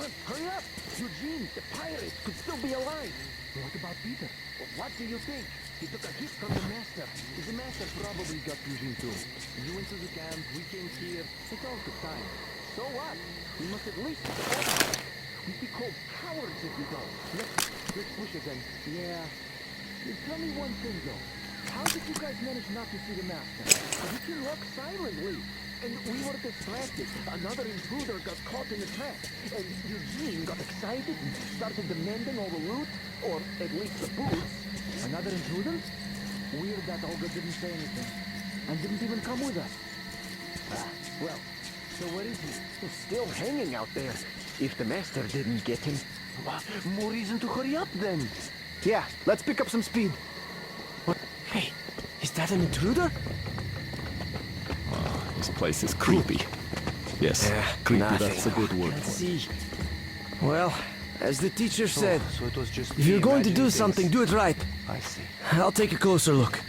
Hurry up! Eugene, the pirate, could still be alive. What about Peter? What do you think? He took a hit from the master. The master probably got Eugene too. You went to the camp, we came here. It all took time. So what? We must at least try. We'd be called cowards if we don't. Let's push again. Yeah. Tell me one thing though. How did you guys manage not to see the master? We can walk silently. And we were distracted. Another intruder got caught in the trap. And Eugene got excited and started demanding all the loot. Or at least the boots. Another intruder? Weird that Olga didn't say anything. And didn't even come with us. Well, so where is he? He's still hanging out there. If the master didn't get him, more reason to hurry up then. Yeah, let's pick up some speed. What? Hey, is that an intruder? This place is creepy. Yes, creepy, that's a good word. Let's see. Well, as the teacher said, so it was just if you're going to do something, do it right. I see. I'll take a closer look.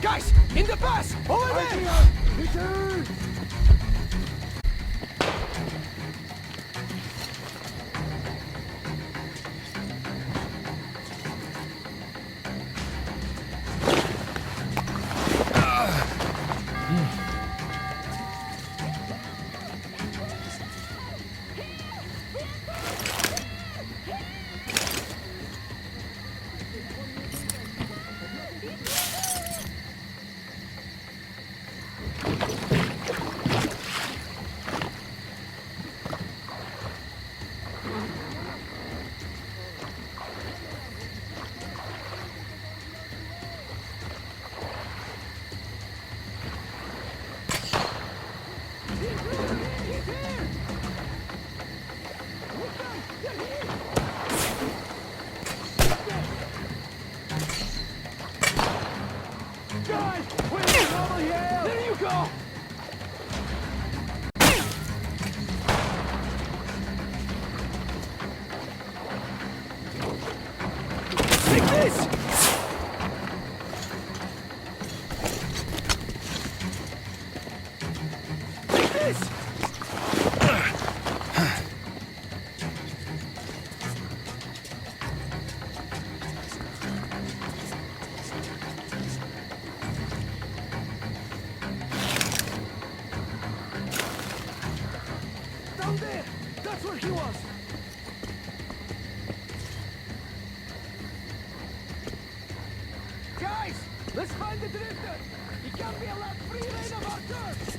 Guys, in the bus! Over there! Guys, wait, over here! There you go! Take this! Take this! Down there! That's where he was! Guys! Let's find the drifter! He can't be allowed free reign of our turf!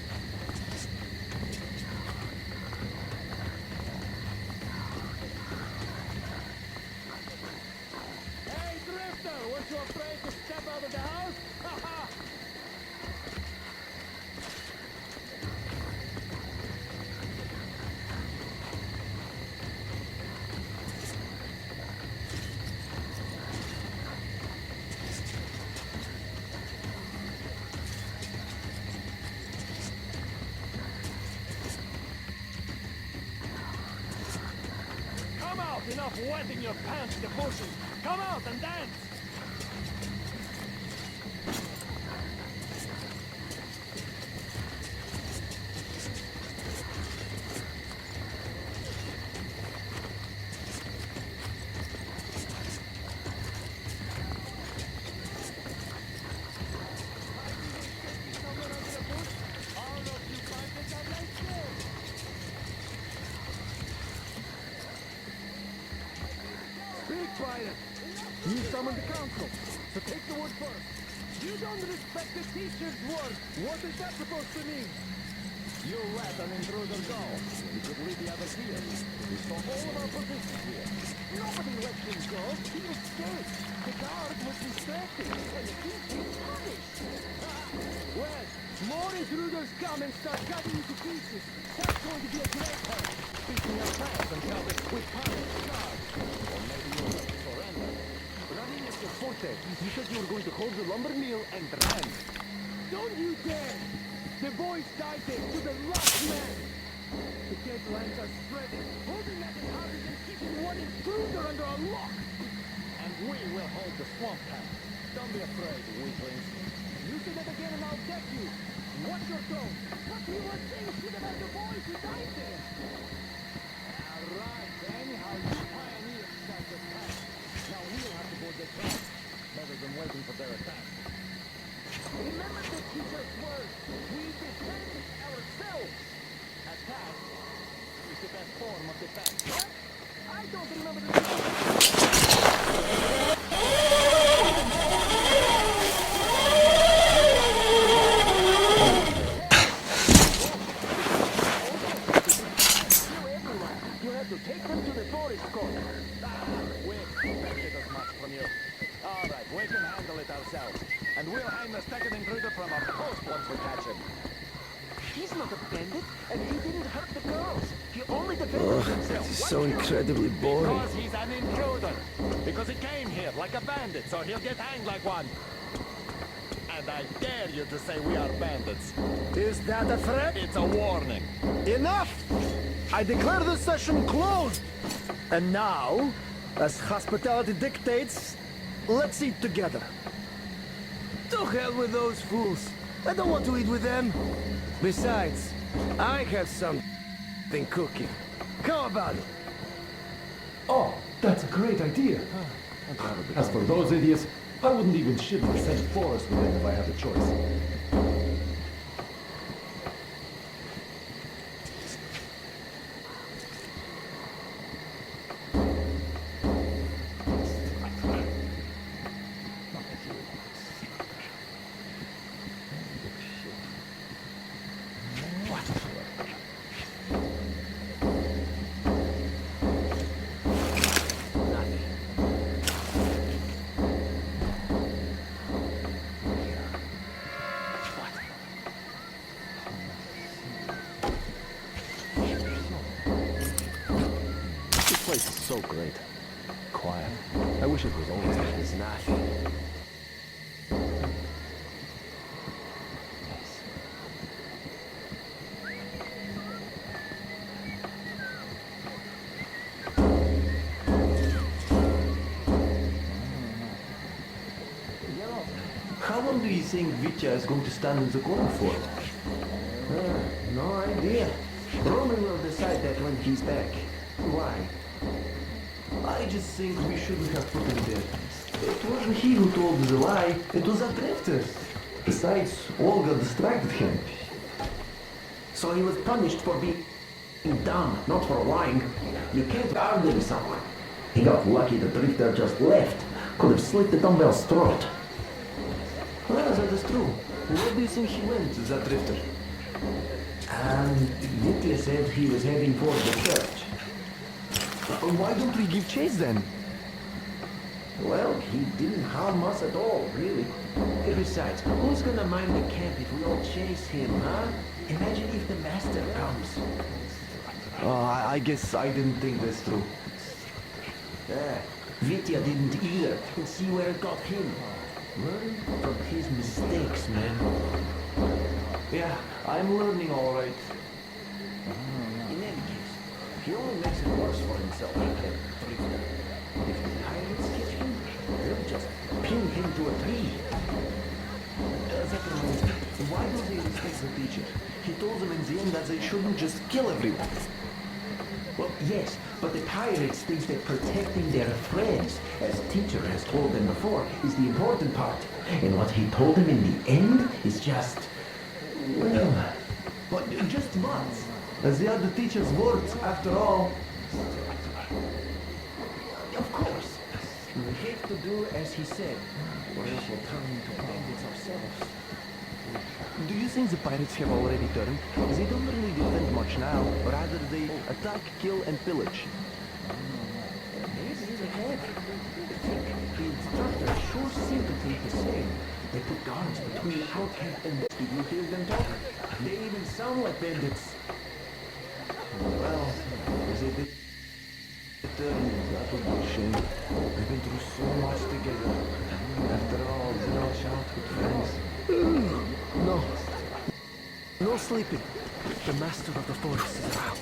Hey, drifter! Weren't you afraid to step out of the house? Haha! Come out! Enough wetting your pants in the bushes! Come out and dance! Big pirate! You summoned the council, so take the word first. You don't respect the teacher's word. What is that supposed to mean? You let an intruder go. You could leave the others here. We saw all of our positions here. Nobody let him go. He escaped. The guard was distracted, and he was punished. Well, more intruders come and start cutting you to pieces. That's going to be a great help. Speaking of traps and covered with punished guards. Or maybe you're ready for surrender. Running is your forte. You said you were going to hold the lumber mill and ran. Don't you dare! The boys died there to the last man! The dead lands are spreading, holding at the houses and keeping one intruder under a lock! And we will hold the swamp camp. Don't be afraid, weaklings. You say that again and I'll deck you. Watch your tone. But we were saying shit about the boys who died there. All right. Anyhow, you pioneers start the fight. Now we'll have to board the train. Better than waiting for their attack. Remember the teacher's words. We defended ourselves. Attack is the best form of defense. What? I don't remember the You have to take them to the tourist court. We expected as much from you. All right, we can handle it ourselves. And we'll hang the second intruder from our post once we catch him. He's not a bandit, and he didn't hurt the girls. He only defended himself. This is so incredibly boring. Because he's an intruder. Because he came here like a bandit, so he'll get hanged like one. And I dare you to say we are bandits. Is that a threat? It's a warning. Enough! I declare the session closed! And now, as hospitality dictates, let's eat together. To hell with those fools. I don't want to eat with them. Besides, I have something cooking. How about it? Oh, that's a great idea. As for those idiots, I wouldn't even shift the same forest with them if I had the choice. This place is so great. Quiet. I wish it was always like this. Nothing. How long do you think Vitya is going to stand in the corner for? No idea. Roman will decide that when he's back. Why? I just think we shouldn't have put him there. It wasn't he who told the lie, it was our drifters. Besides, Olga distracted him. So he was punished for being dumb, not for lying. You can't argue with someone. He got lucky the drifter just left. Could have slit the dumbbell's throat. Well, that is true. Where do you think he went, that drifter? Vitya said he was heading for the church. Why don't we give chase then? Well, he didn't harm us at all, really. Besides, who's gonna mind the camp if we all chase him, huh? Imagine if the master comes. I guess I didn't think this through. Vitya didn't either. And see where it got him. Learn from his mistakes, man. Yeah, I'm learning all right. In any case, he only makes it worse for himself. If the pirates catch him, they'll just pin him to a tree. That reminds me, why don't they respect the teacher? He told them in the end that they shouldn't just kill everyone. Well, yes, but the pirates think that protecting their friends, as teacher has told them before, is the important part. And what he told them in the end is just, well, but just words. As they are the teacher's words, after all. Of course. We have to do as he said, or else we'll turn into bandits ourselves. Do you think the pirates have already turned? They don't really defend much now. Rather, they attack, kill, and pillage. Maybe they have. The instructors sure seem to think the same. They put guards between our camp and did you hear them talk? They even sound like bandits. Well, if they did turn, that would be a shame. We've been through so much together. After all, they're all childhood friends. No. No sleeping. The master of the forest is around.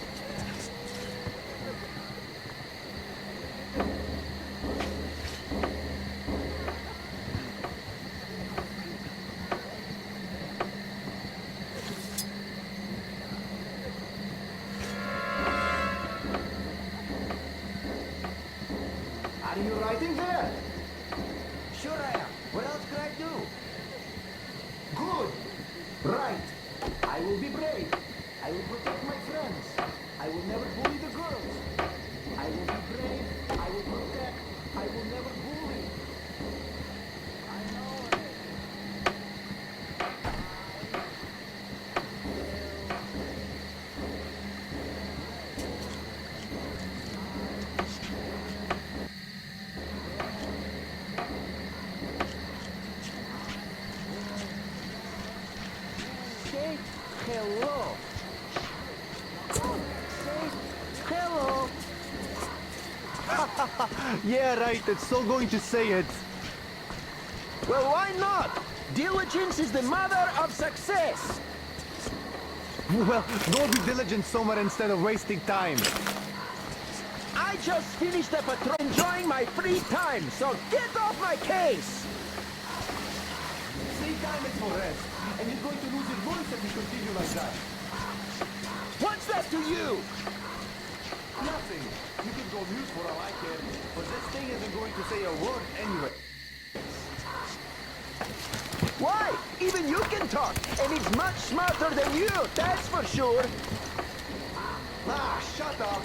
Yeah, right, it's so going to say it. Well, why not? Diligence is the mother of success. Well, go be diligent somewhere instead of wasting time. I just finished a patrol enjoying my free time, so get off my case! Free time is for rest, and you're going to lose your voice if you continue like that. What's that to you? Nothing. You can go mute for all I care, but this thing isn't going to say a word anyway. Why? Even you can talk, and it's much smarter than you, that's for sure. Ah, shut up.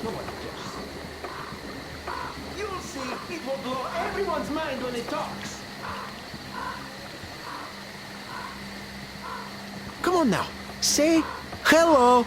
Nobody cares. You'll see, it will blow everyone's mind when it talks. Come on now, say hello.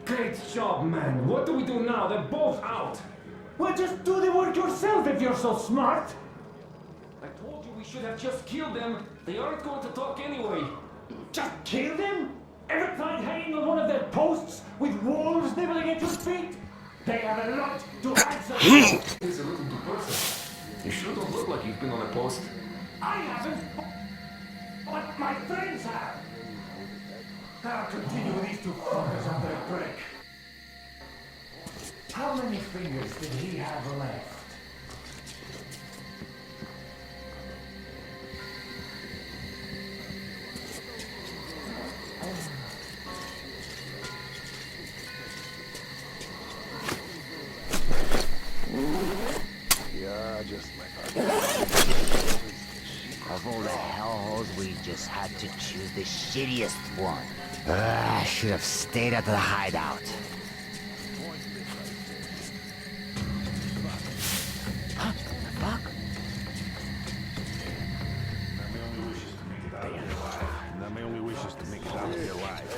Great job, man. What do we do now? They're both out. Well, just do the work yourself if you're so smart. should have just killed them. They aren't going to talk anyway. Just kill them? Ever tried hanging on one of their posts with wolves nibbling at your feet? They have a lot to answer for. He's a little too personal. You sure don't look like you've been on a post. I haven't, but my friends have. I'll continue with these two fuckers on their break. How many fingers did he have left? Yeah, just like Of all the hellholes, we just had to choose the shittiest one. I should have stayed at the hideout. Huh? The fuck? my only wish is to make it out of here alive.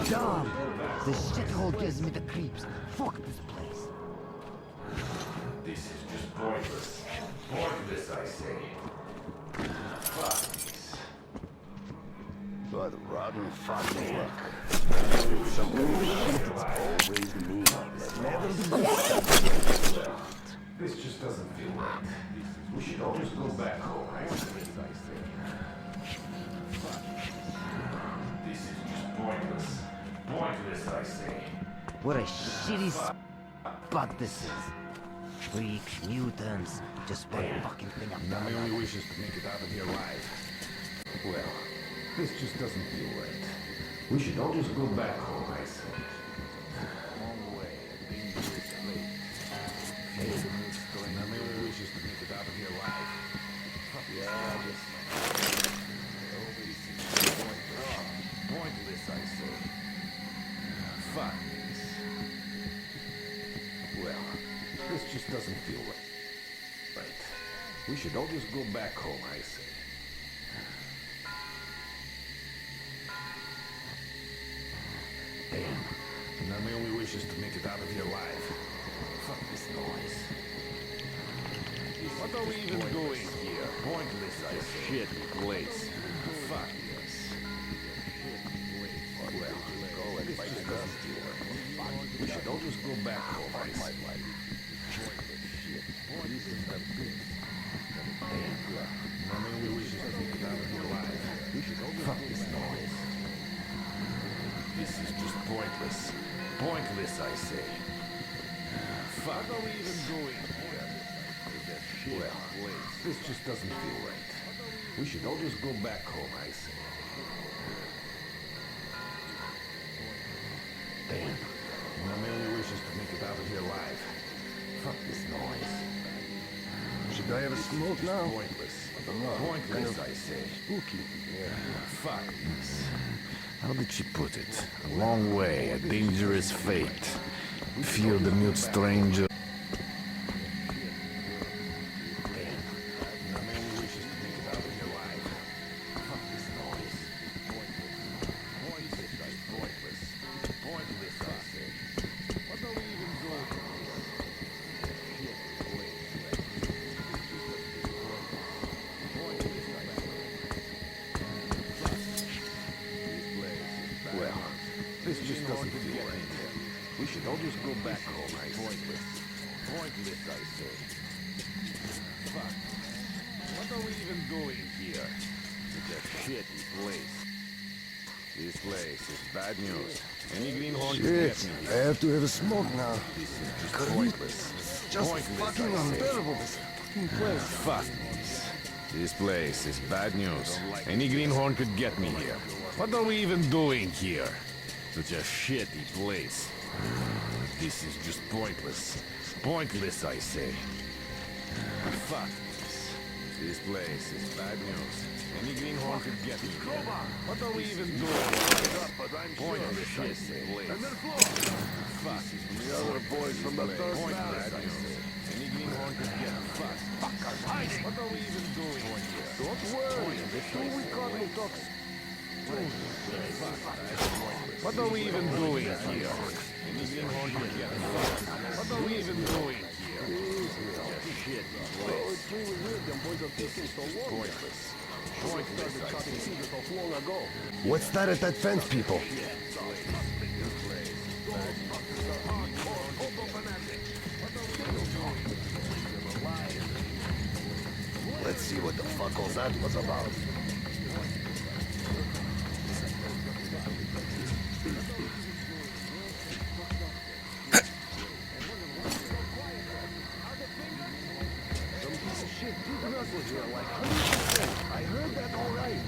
Dumb! This shithole gives me the creeps. Fuck this place. This is just pointless. Pointless, I say. Fuck this. What rotten fucking luck. Some kind of shit always me. Never the This just doesn't feel right. We should all just go back home, right? This is just pointless. Pointless, I say. What a shitty spot this is. Freaks, mutants, just one fucking thing I'm Now my only wish is to make it out of here alive. Well, this just doesn't feel right. We should all just go back home, I say. Long way, dangerous place. Now my only wish is to make it out of here alive. Yeah, just pointless, I say. Fuck this. Well, this just doesn't feel right. We should all just go back home, I say. Damn. Now my only wish is to make it out of here alive. Fuck this noise. What are we even doing here? Pointless, I say. Shitty place. Fuck this. Well, go and fight the We should all just go back home, I say. Now my only wish is to make it out of here alive. Fuck this noise. This is just pointless. Pointless, I say. Fuck. What are we even doing here? Well, this just doesn't feel right. We should all just go back home, I say. Damn. Now my only wish is to make it out of here alive. Fuck this noise. Should I have a smoke now? Pointless. Pointless, I say. Spooky. Yeah. Fuck this. How did she put it? A long way, a dangerous fate. Fear the mute stranger. Well, this just doesn't feel right. We should all just go back home, I say. Pointless, I say. Fuck. What are we even doing here? It's a shitty place. This place is bad news. Any greenhorn can get Shit, me I here. have to have a smoke now. This is just pointless. Just Pointless, fucking I say. unbearable, this fucking place. Fuck this. This place is bad news. Any greenhorn could get me here. What are we even doing here? Such a shitty place. This is just pointless. Pointless, I say. Fuck this. This place is bad news. Any greenhorn could get me here. What are we even doing? Pointless, I say. Fuck. The other boys from the third Pointless, valley. I say. Any greenhorn could get me. Fuck. Fuckers hiding. What are we even doing here? Don't worry, the two we caught will talk. What are we even doing here? Any greenhorn could get me. What are we even doing here? Shit, place. Pointless. What's that at that fence, people? Let's see what the fuck all that was about. Some piece of shit did knuckle here like 100%. I heard that all right.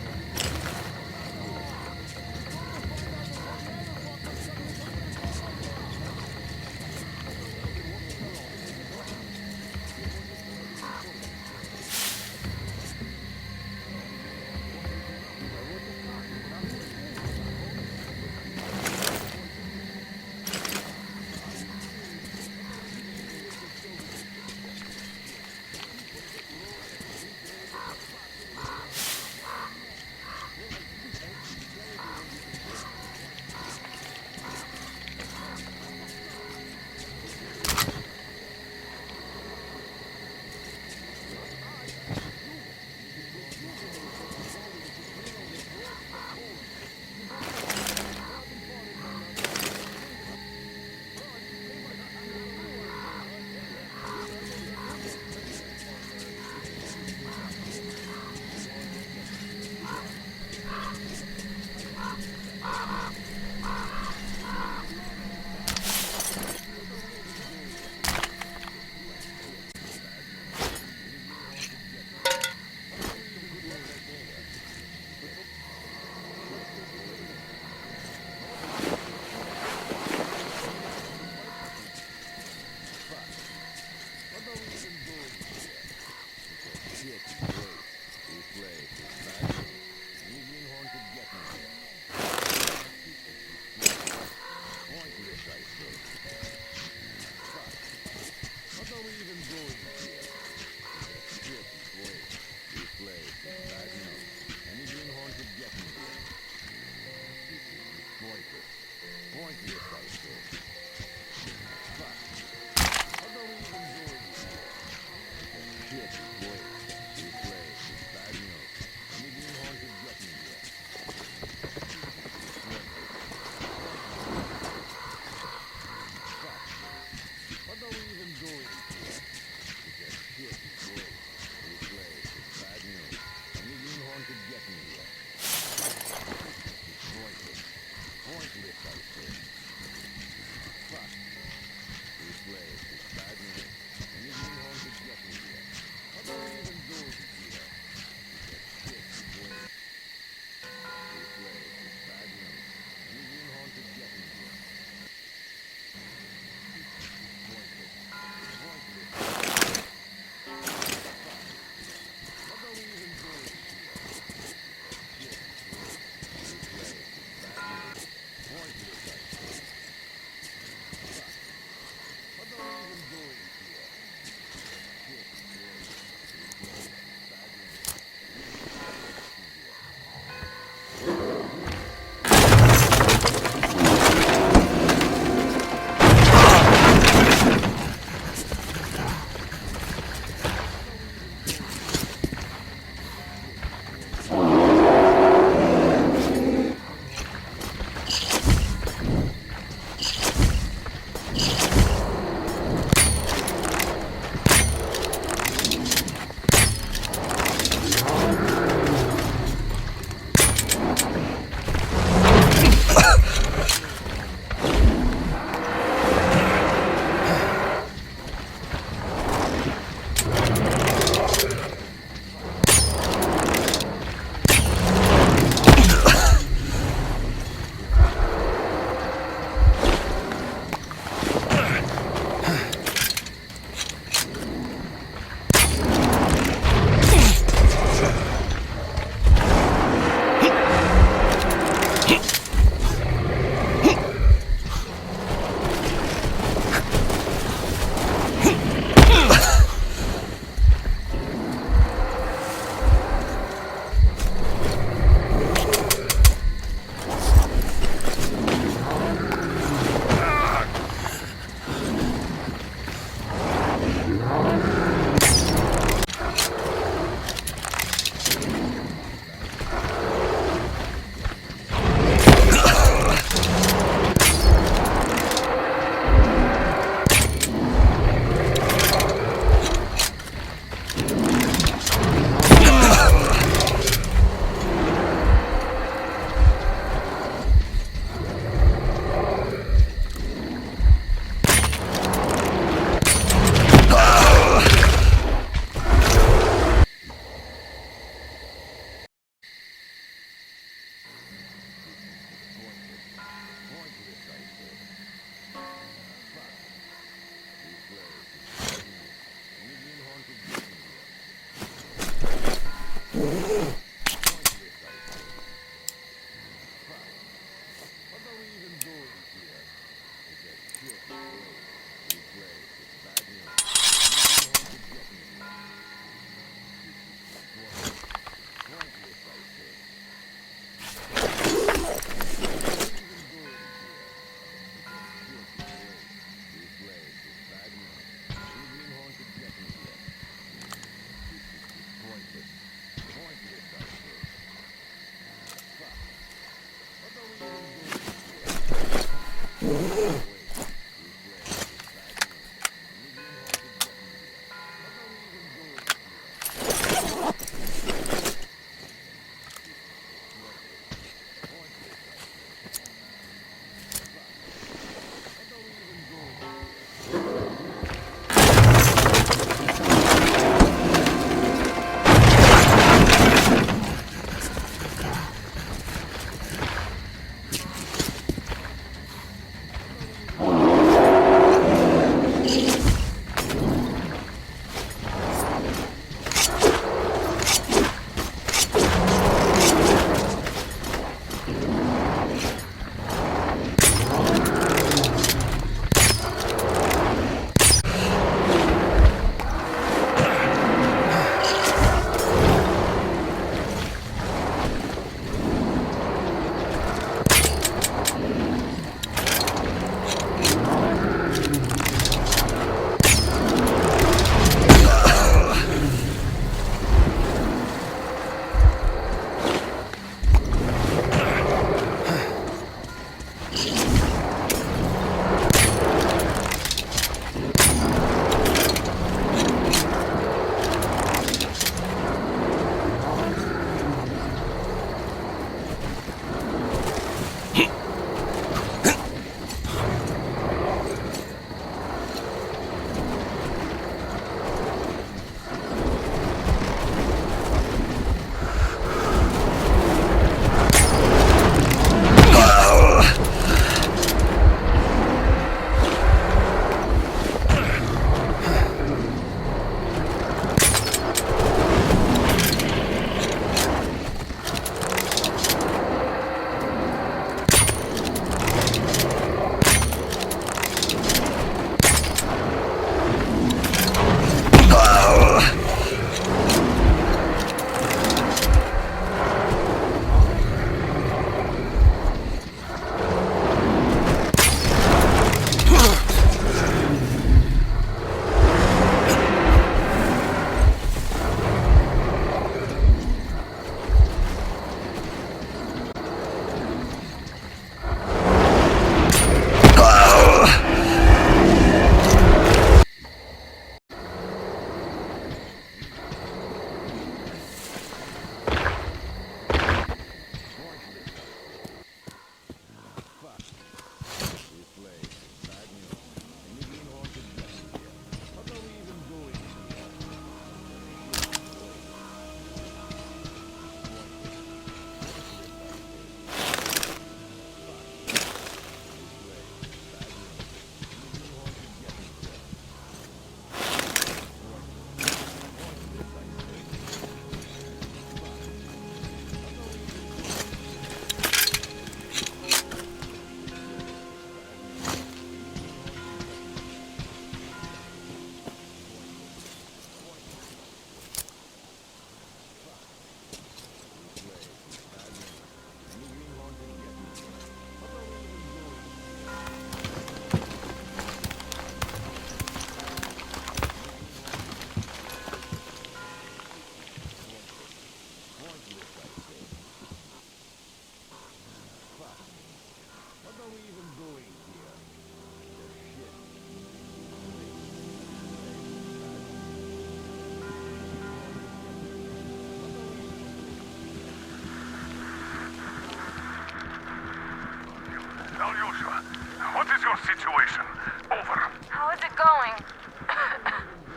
situation. Over. How is it going?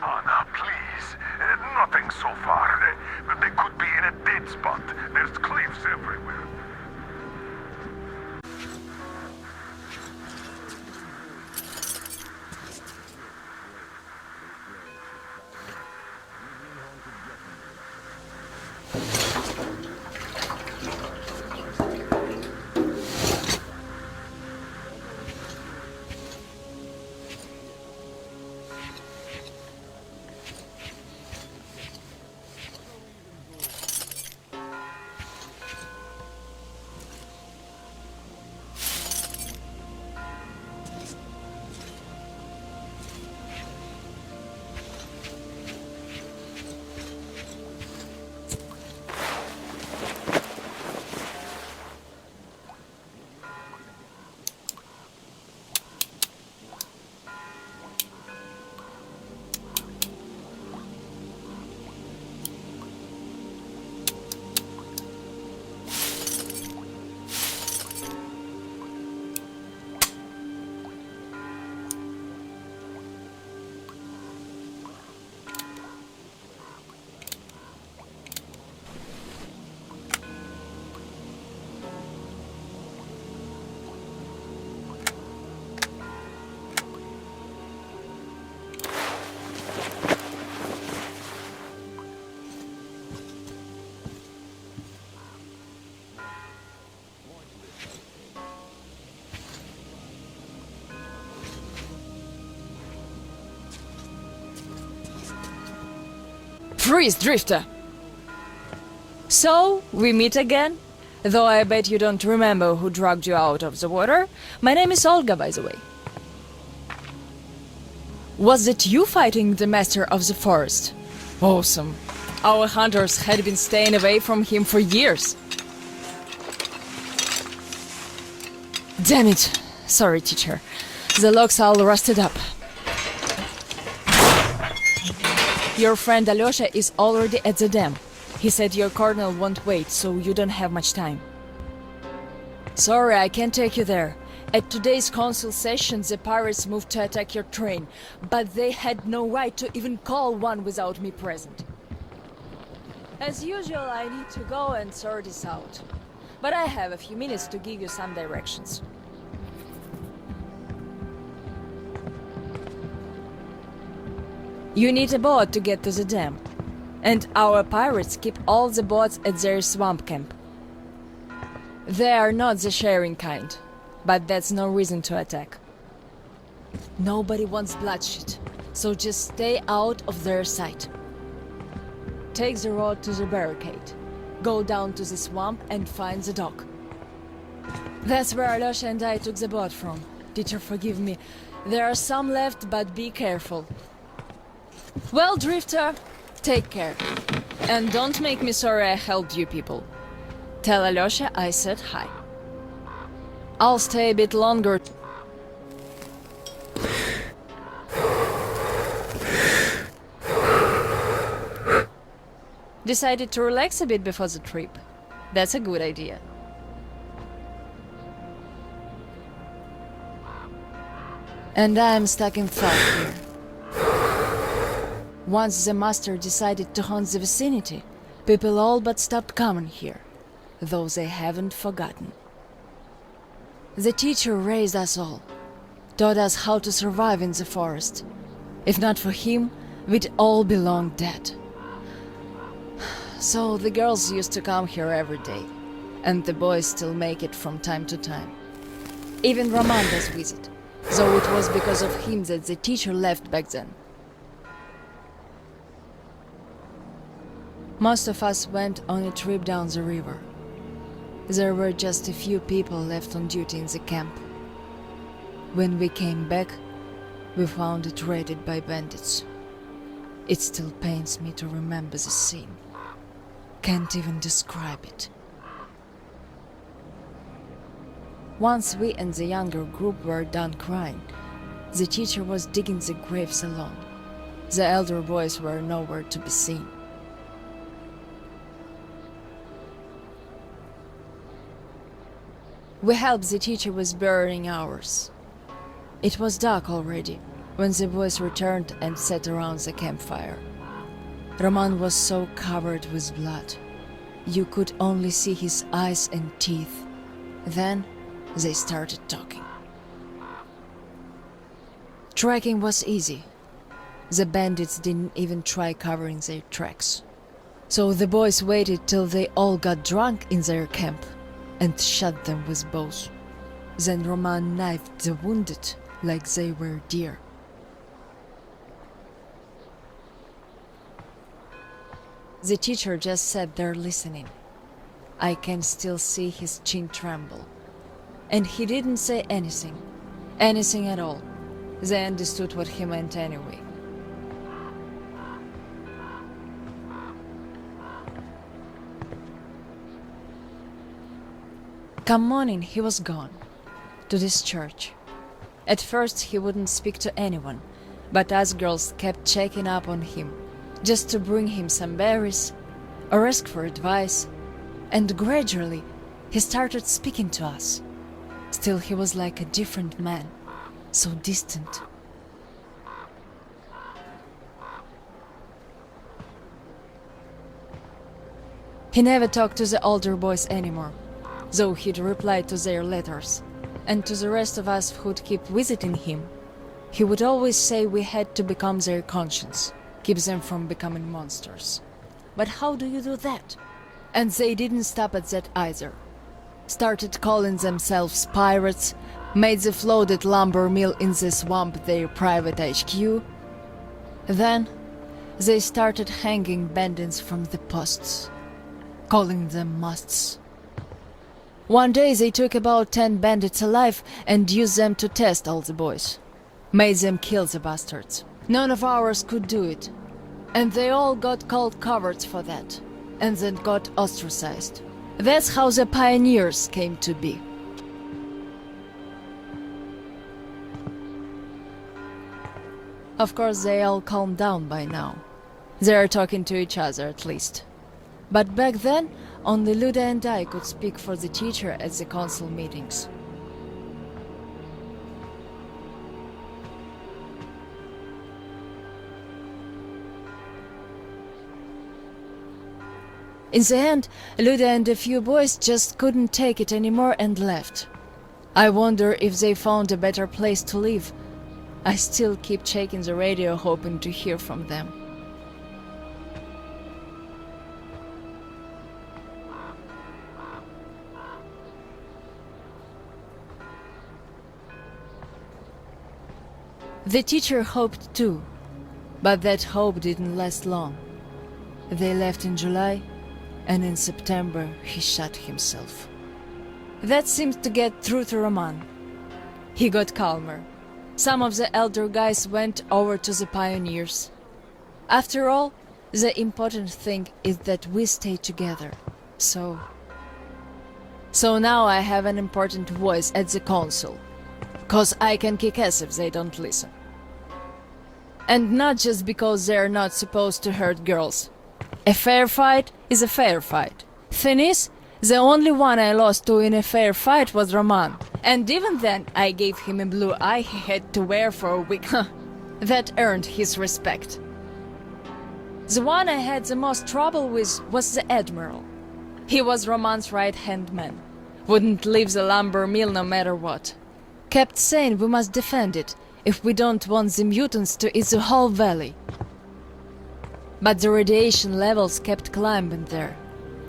Oh, now, please. Nothing so far. They could be in a dead spot. There's cliffs everywhere. Freeze, Drifter! So, we meet again? Though I bet you don't remember who dragged you out of the water. My name is Olga, by the way. Was it you fighting the Master of the Forest? Awesome. Our hunters had been staying away from him for years. Damn it. Sorry, teacher. The logs all rusted up. Your friend Alyosha is already at the dam. He said your colonel won't wait, so you don't have much time. Sorry, I can't take you there. At today's council session, the pirates moved to attack your train, but they had no right to even call one without me present. As usual, I need to go and sort this out. But I have a few minutes to give you some directions. You need a boat to get to the dam. And our pirates keep all the boats at their swamp camp. They are not the sharing kind, but that's no reason to attack. Nobody wants bloodshed, so just stay out of their sight. Take the road to the barricade. Go down to the swamp and find the dock. That's where Alyosha and I took the boat from. Teacher, forgive me. There are some left, but be careful. Well, Drifter, take care. And don't make me sorry I helped you people. Tell Alyosha I said hi. I'll stay a bit longer. Decided to relax a bit before the trip. That's a good idea. And I'm stuck in thought here. Once the master decided to haunt the vicinity, people all but stopped coming here, though they haven't forgotten. The teacher raised us all, taught us how to survive in the forest. If not for him, we'd all be long dead. So the girls used to come here every day, and the boys still make it from time to time. Even Roman does visit, though it was because of him that the teacher left back then. Most of us went on a trip down the river. There were just a few people left on duty in the camp. When we came back, we found it raided by bandits. It still pains me to remember the scene. Can't even describe it. Once we and the younger group were done crying, the teacher was digging the graves alone. The elder boys were nowhere to be seen. We helped the teacher with burying ours. It was dark already when the boys returned and sat around the campfire. Roman was so covered with blood. You could only see his eyes and teeth. Then they started talking. Tracking was easy. The bandits didn't even try covering their tracks. So the boys waited till they all got drunk in their camp and shot them with bows. Then Roman knifed the wounded like they were deer. The teacher just sat there listening. I can still see his chin tremble. And he didn't say anything. Anything at all. They understood what he meant anyway. Come morning, he was gone. To this church. At first he wouldn't speak to anyone, but us girls kept checking up on him, just to bring him some berries, or ask for advice, and gradually he started speaking to us. Still he was like a different man, so distant. He never talked to the older boys anymore, though he'd reply to their letters. And to the rest of us who'd keep visiting him, he would always say we had to become their conscience, keep them from becoming monsters. But how do you do that? And they didn't stop at that either. Started calling themselves pirates, made the floated lumber mill in the swamp their private HQ. Then they started hanging bandits from the posts, calling them masts. One day they took about 10 bandits alive and used them to test all the boys. Made them kill the bastards. None of ours could do it. And they all got called cowards for that. And then got ostracized. That's how the pioneers came to be. Of course they all calmed down by now. They are talking to each other at least. But back then, only Luda and I could speak for the teacher at the council meetings. In the end, Luda and a few boys just couldn't take it anymore and left. I wonder if they found a better place to live. I still keep checking the radio hoping to hear from them. The teacher hoped too, but that hope didn't last long. They left in July, and in September he shot himself. That seemed to get through to Roman. He got calmer. Some of the elder guys went over to the pioneers. After all, the important thing is that we stay together. So now I have an important voice at the council. 'Cause I can kick ass if they don't listen. And not just because they're not supposed to hurt girls. A fair fight is a fair fight. Thing is, the only one I lost to in a fair fight was Roman. And even then, I gave him a blue eye he had to wear for a week. That earned his respect. The one I had the most trouble with was the Admiral. He was Roman's right-hand man. Wouldn't leave the lumber mill no matter what. Kept saying we must defend it if we don't want the mutants to eat the whole valley. But the radiation levels kept climbing there.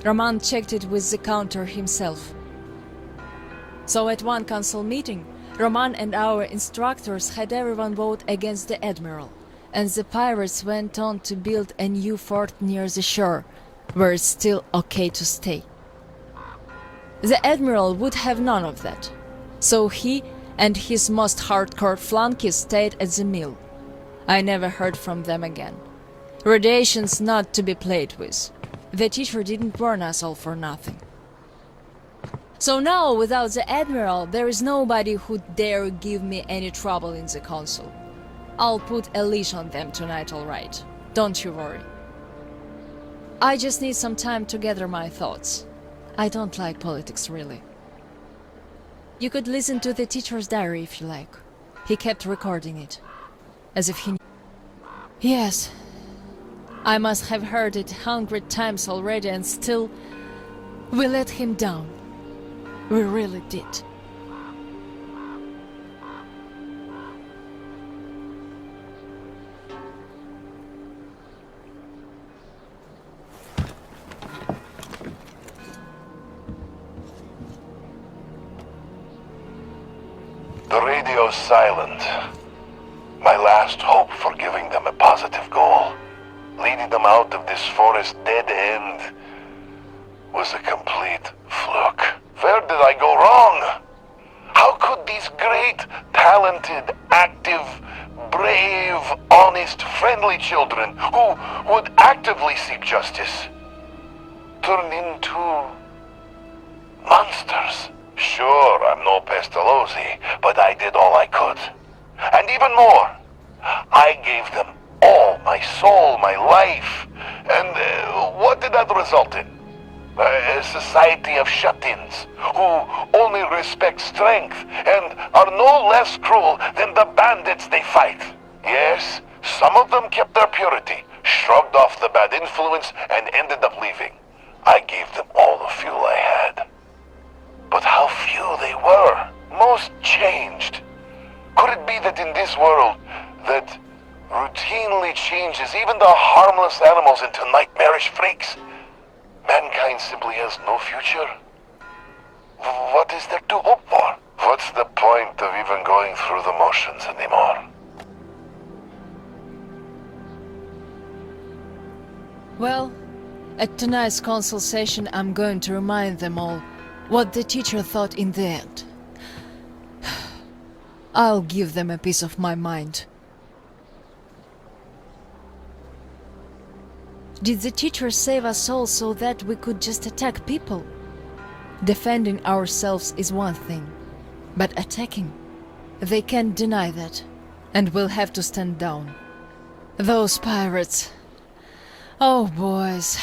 Roman checked it with the counter himself. So at one council meeting, Roman and our instructors had everyone vote against the Admiral, and the pirates went on to build a new fort near the shore, where it's still okay to stay. The Admiral would have none of that, so he and his most hardcore flunkies stayed at the mill. I never heard from them again. Radiation's not to be played with. The teacher didn't warn us all for nothing. So now, without the Admiral, there is nobody who'd dare give me any trouble in the council. I'll put a leash on them tonight, all right. Don't you worry. I just need some time to gather my thoughts. I don't like politics, really. You could listen to the teacher's diary if you like. He kept recording it. As if he knew. Yes. I must have heard it 100 times already and still... we let him down. We really did. The radio's silent. My last hope for giving them a positive goal, leading them out of this forest dead end, was a complete fluke. Where did I go wrong? How could these great, talented, active, brave, honest, friendly children who would actively seek justice turn into monsters? Sure, I'm no Pestalozzi, but I did all I could. And even more, I gave them all my soul, my life. And what did that result in? A society of shut-ins who only respect strength and are no less cruel than the bandits they fight. Yes, some of them kept their purity, shrugged off the bad influence, and ended up leaving. I gave them all the fuel I had. But how few they were. Most changed. Could it be that in this world that routinely changes even the harmless animals into nightmarish freaks, mankind simply has no future? What is there to hope for? What's the point of even going through the motions anymore? Well, at tonight's consultation, I'm going to remind them all what the teacher thought in the end. I'll give them a piece of my mind. Did the teacher save us all so that we could just attack people? Defending ourselves is one thing, but attacking, they can't deny that, and we'll have to stand down. Those pirates. Oh, boys.